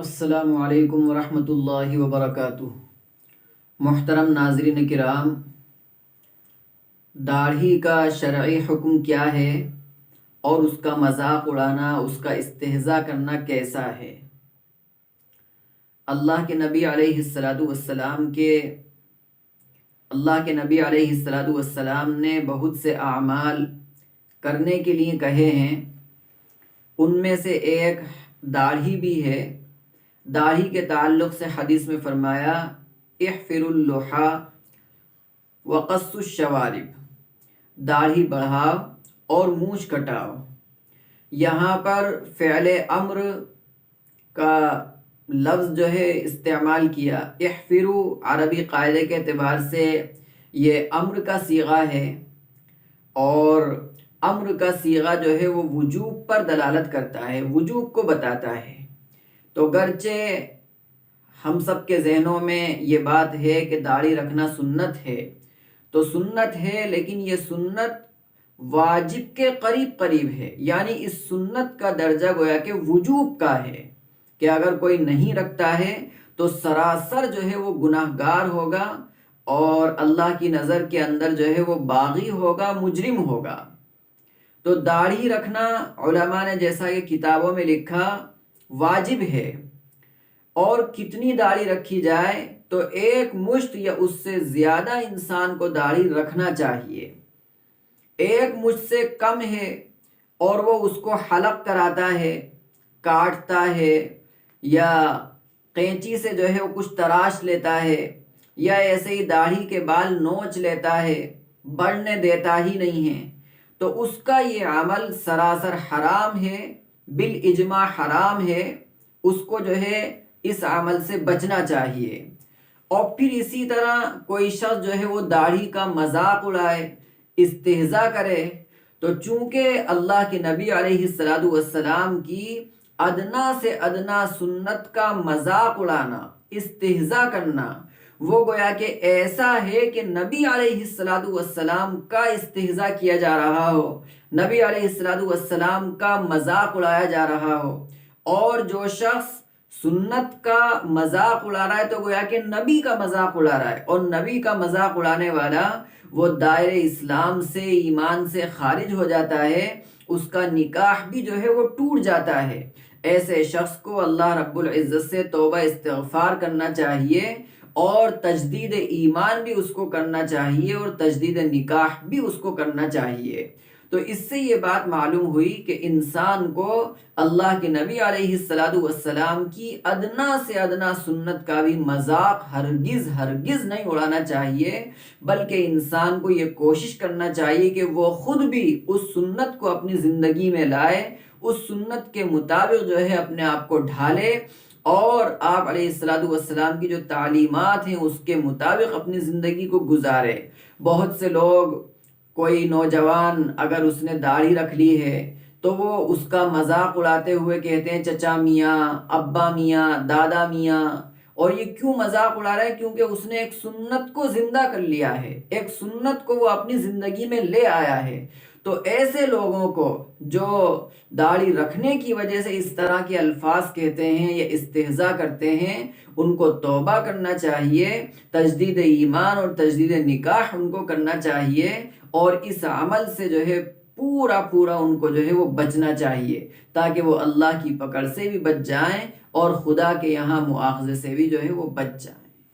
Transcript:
السلام علیکم ورحمۃ اللہ وبرکاتہ۔ محترم ناظرین کرام، داڑھی کا شرعی حکم کیا ہے اور اس کا مذاق اڑانا، اس کا استہزاء کرنا کیسا ہے؟ اللہ کے نبی علیہ السلام نے بہت سے اعمال کرنے کے لیے کہے ہیں، ان میں سے ایک داڑھی بھی ہے۔ داڑھی کے تعلق سے حدیث میں فرمایا احفر اللحا وقص الشوارب، داڑھی بڑھاؤ اور مونچھ کٹاؤ۔ یہاں پر فعل امر کا لفظ جو ہے استعمال کیا۔ احفرو عربی قاعدے کے اعتبار سے یہ امر کا صیغہ ہے، اور امر کا صیغہ جو ہے وہ وجوب پر دلالت کرتا ہے، وجوب کو بتاتا ہے۔ تو گرچہ ہم سب کے ذہنوں میں یہ بات ہے کہ داڑھی رکھنا سنت ہے، تو سنت ہے، لیکن یہ سنت واجب کے قریب ہے، یعنی اس سنت کا درجہ گویا کہ وجوب کا ہے، کہ اگر کوئی نہیں رکھتا ہے تو سراسر جو ہے وہ گناہ گار ہوگا، اور اللہ کی نظر کے اندر جو ہے وہ باغی ہوگا، مجرم ہوگا۔ تو داڑھی رکھنا علماء نے جیسا کہ کتابوں میں لکھا واجب ہے۔ اور کتنی داڑھی رکھی جائے تو ایک مشت یا اس سے زیادہ انسان کو داڑھی رکھنا چاہیے۔ ایک مشت سے کم ہے اور وہ اس کو حلق کراتا ہے، کاٹتا ہے، یا قینچی سے جو ہے وہ کچھ تراش لیتا ہے، یا ایسے ہی داڑھی کے بال نوچ لیتا ہے، بڑھنے دیتا ہی نہیں ہے، تو اس کا یہ عمل سراسر حرام ہے، بالاجماع حرام ہے۔ اس کو جو ہے اس عمل سے بچنا چاہیے۔ اور پھر اسی طرح کوئی شخص جو ہے وہ داڑھی کا مذاق اڑائے، استہزاء کرے، تو چونکہ اللہ کے نبی علیہ السلام کی ادنا سے ادنا سنت کا مذاق اڑانا، استہزاء کرنا، وہ گویا کہ ایسا ہے کہ نبی علیہ السلام کا استہزاء کیا جا رہا ہو، نبی علیہ السلام کا مذاق اڑایا جا رہا ہو۔ اور جو شخص سنت کا مذاق اڑا رہا ہے تو گویا کہ نبی کا مذاق اڑا رہا ہے، اور نبی کا مذاق اڑانے والا وہ دائرہ اسلام سے، ایمان سے خارج ہو جاتا ہے، اس کا نکاح بھی جو ہے وہ ٹوٹ جاتا ہے۔ ایسے شخص کو اللہ رب العزت سے توبہ استغفار کرنا چاہیے، اور تجدید ایمان بھی اس کو کرنا چاہیے، اور تجدید نکاح بھی اس کو کرنا چاہیے۔ تو اس سے یہ بات معلوم ہوئی کہ انسان کو اللہ کے نبی علیہ السلام کی ادنا سے ادنا سنت کا بھی مذاق ہرگز نہیں اڑانا چاہیے، بلکہ انسان کو یہ کوشش کرنا چاہیے کہ وہ خود بھی اس سنت کو اپنی زندگی میں لائے، اس سنت کے مطابق جو ہے اپنے آپ کو ڈھالے، اور آپ علیہ السلام کی جو تعلیمات ہیں اس کے مطابق اپنی زندگی کو گزارے۔ بہت سے لوگ، کوئی نوجوان اگر اس نے داڑھی رکھ لی ہے تو وہ اس کا مذاق اڑاتے ہوئے کہتے ہیں چچا میاں، ابا میاں، دادا میاں۔ اور یہ کیوں مذاق اڑا رہا ہے؟ کیونکہ اس نے ایک سنت کو زندہ کر لیا ہے، ایک سنت کو وہ اپنی زندگی میں لے آیا ہے۔ تو ایسے لوگوں کو جو داڑھی رکھنے کی وجہ سے اس طرح کے الفاظ کہتے ہیں یا استہزاء کرتے ہیں، ان کو توبہ کرنا چاہیے، تجدید ایمان اور تجدید نکاح ان کو کرنا چاہیے، اور اس عمل سے جو ہے پورا ان کو جو ہے وہ بچنا چاہیے، تاکہ وہ اللہ کی پکڑ سے بھی بچ جائیں اور خدا کے یہاں مؤاخذے سے بھی جو ہے وہ بچ جائیں۔